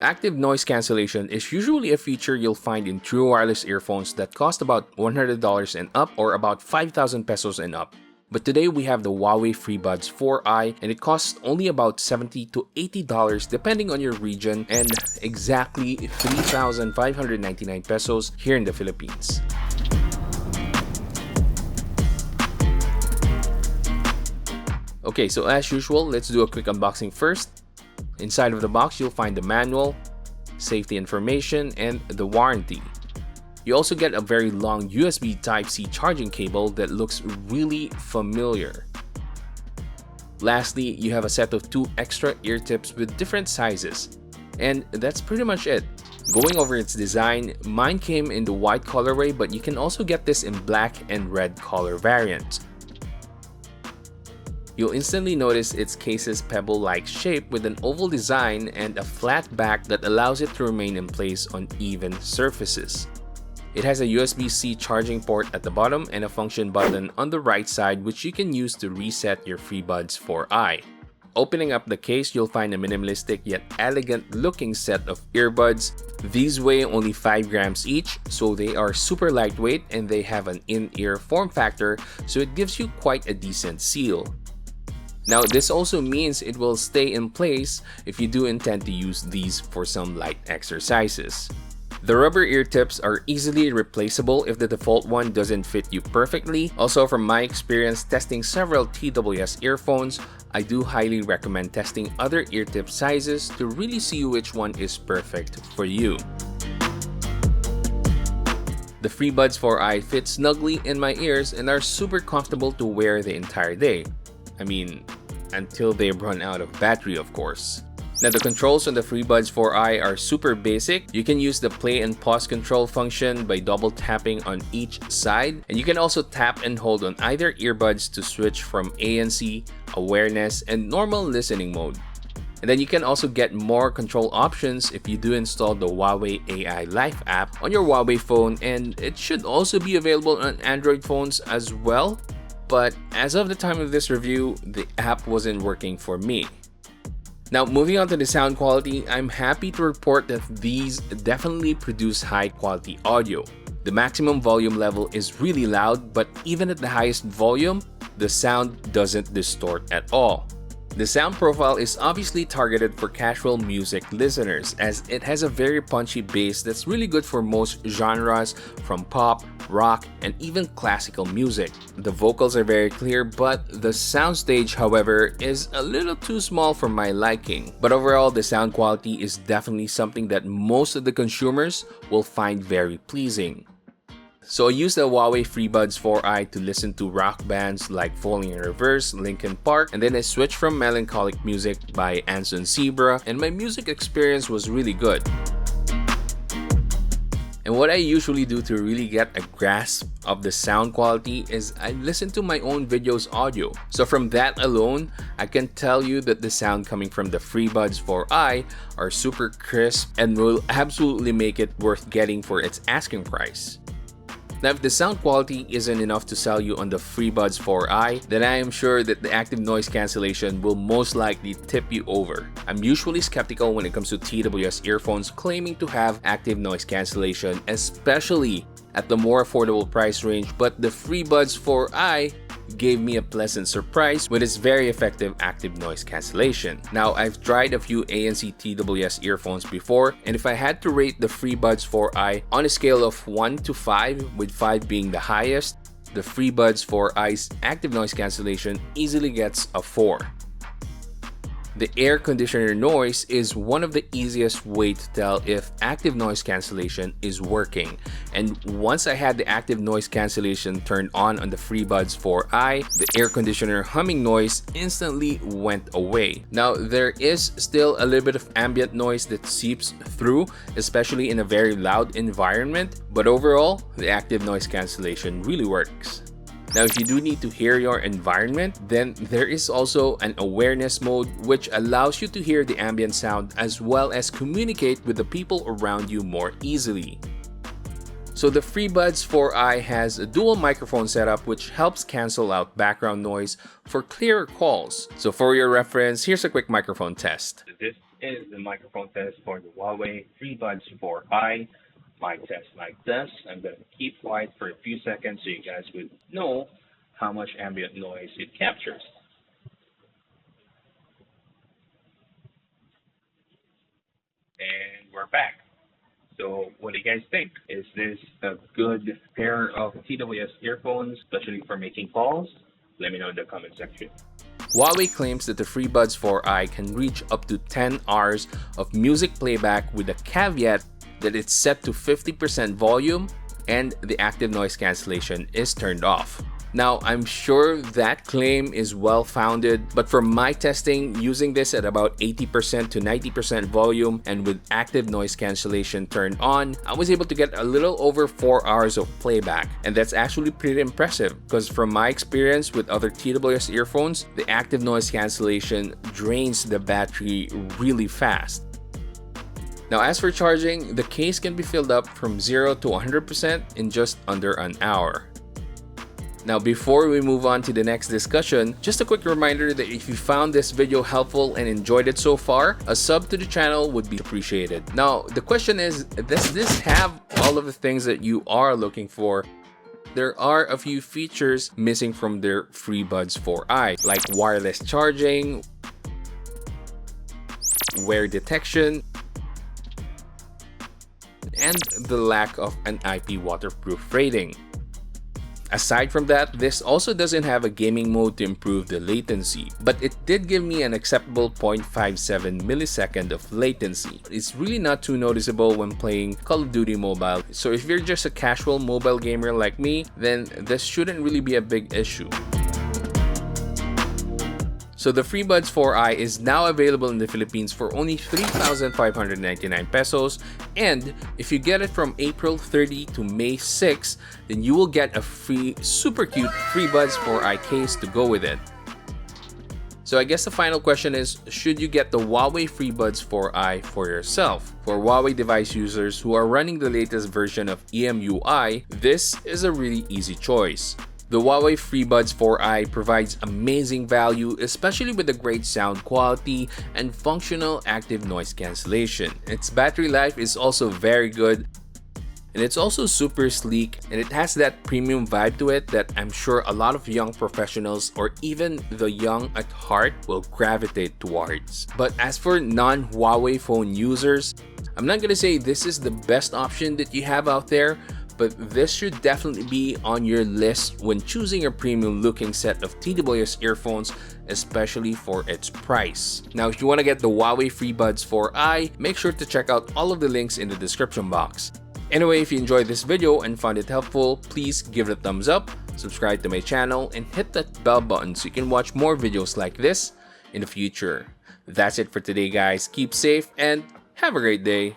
Active noise cancellation is usually a feature you'll find in true wireless earphones that cost about $100 and up or about 5,000 pesos and up. But today we have the Huawei FreeBuds 4i and it costs only about $70 to $80 depending on your region and exactly 3,599 pesos here in the Philippines. Okay, so as usual, let's do a quick unboxing first. Inside of the box, you'll find the manual, safety information, and the warranty. You also get a very long USB Type-C charging cable that looks really familiar. Lastly, you have a set of 2 extra ear tips with different sizes. And that's pretty much it. Going over its design, mine came in the white colorway, but you can also get this in black and red color variants. You'll instantly notice its case's pebble-like shape with an oval design and a flat back that allows it to remain in place on even surfaces. It has a USB-C charging port at the bottom and a function button on the right side which you can use to reset your FreeBuds 4i. Opening up the case, you'll find a minimalistic yet elegant looking set of earbuds. These weigh only 5 grams each, so they are super lightweight and they have an in-ear form factor, so it gives you quite a decent seal. Now, this also means it will stay in place if you do intend to use these for some light exercises. The rubber ear tips are easily replaceable if the default one doesn't fit you perfectly. Also, from my experience testing several TWS earphones, I do highly recommend testing other ear tip sizes to really see which one is perfect for you. The FreeBuds 4i fit snugly in my ears and are super comfortable to wear the entire day. I mean, until they run out of battery, of course. Now, the controls on the FreeBuds 4i are super basic. You can use the play and pause control function by double tapping on each side, and you can also tap and hold on either earbuds to switch from ANC, awareness, and normal listening mode. And then you can also get more control options if you do install the Huawei AI Life app on your Huawei phone, and it should also be available on Android phones as well. But as of the time of this review, the app wasn't working for me. Now, moving on to the sound quality, I'm happy to report that these definitely produce high quality audio. The maximum volume level is really loud, but even at the highest volume, the sound doesn't distort at all. The sound profile is obviously targeted for casual music listeners as it has a very punchy bass that's really good for most genres from pop, rock, and even classical music. The vocals are very clear, but the soundstage, however, is a little too small for my liking. But overall, the sound quality is definitely something that most of the consumers will find very pleasing. So I used the Huawei FreeBuds 4i to listen to rock bands like Falling in Reverse, Linkin Park, and then I switched from melancholic music by Anson Zebra, and my music experience was really good. And what I usually do to really get a grasp of the sound quality is I listen to my own videos audio. So from that alone, I can tell you that the sound coming from the FreeBuds 4i are super crisp and will absolutely make it worth getting for its asking price. Now, if the sound quality isn't enough to sell you on the FreeBuds 4i, then I am sure that the active noise cancellation will most likely tip you over. I'm usually skeptical when it comes to TWS earphones claiming to have active noise cancellation, especially at the more affordable price range, but the FreeBuds 4i gave me a pleasant surprise with its very effective active noise cancellation. Now, I've tried a few ANC TWS earphones before, and if I had to rate the FreeBuds 4i on a scale of 1 to 5, with 5 being the highest, the FreeBuds 4i's active noise cancellation easily gets a 4. The air conditioner noise is one of the easiest way to tell if active noise cancellation is working. And once I had the active noise cancellation turned on the FreeBuds 4i, the air conditioner humming noise instantly went away. Now, there is still a little bit of ambient noise that seeps through, especially in a very loud environment, but overall, the active noise cancellation really works. Now, if you do need to hear your environment, then there is also an awareness mode which allows you to hear the ambient sound as well as communicate with the people around you more easily. So the FreeBuds 4i has a dual microphone setup which helps cancel out background noise for clearer calls. So for your reference, here's a quick microphone test. This is the microphone test for the Huawei FreeBuds 4i. Mic test like this. I'm going to keep quiet for a few seconds so you guys would know how much ambient noise it captures. And we're back. So what do you guys think? Is this a good pair of TWS earphones, especially for making calls? Let me know in the comment section. Huawei claims that the FreeBuds 4i can reach up to 10 hours of music playback with the caveat that it's set to 50% volume and the active noise cancellation is turned off. Now, I'm sure that claim is well-founded, but from my testing, using this at about 80% to 90% volume and with active noise cancellation turned on, I was able to get a little over 4 hours of playback. And that's actually pretty impressive because from my experience with other TWS earphones, the active noise cancellation drains the battery really fast. Now, as for charging, the case can be filled up from 0 to 100% in just under an hour. Now, before we move on to the next discussion, just a quick reminder that if you found this video helpful and enjoyed it so far, a sub to the channel would be appreciated. Now, the question is, does this have all of the things that you are looking for? There are a few features missing from their FreeBuds 4i, like wireless charging, wear detection, and the lack of an IP waterproof rating. Aside from that, this also doesn't have a gaming mode to improve the latency, but it did give me an acceptable 0.57 millisecond of latency. It's really not too noticeable when playing Call of Duty Mobile, so if you're just a casual mobile gamer like me, then this shouldn't really be a big issue. So the FreeBuds 4i is now available in the Philippines for only 3,599 pesos, and if you get it from April 30 to May 6, then you will get a free super cute FreeBuds 4i case to go with it. So I guess the final question is, should you get the Huawei FreeBuds 4i for yourself? For Huawei device users who are running the latest version of EMUI, this is a really easy choice. The Huawei FreeBuds 4i provides amazing value, especially with the great sound quality and functional active noise cancellation. Its battery life is also very good, and it's also super sleek, and it has that premium vibe to it that I'm sure a lot of young professionals or even the young at heart will gravitate towards. But as for non-Huawei phone users, I'm not gonna say this is the best option that you have out there, but this should definitely be on your list when choosing a premium looking set of TWS earphones, especially for its price. Now, if you want to get the Huawei FreeBuds 4i, make sure to check out all of the links in the description box. Anyway, if you enjoyed this video and found it helpful, please give it a thumbs up, subscribe to my channel, and hit that bell button so you can watch more videos like this in the future. That's it for today, guys. Keep safe and have a great day.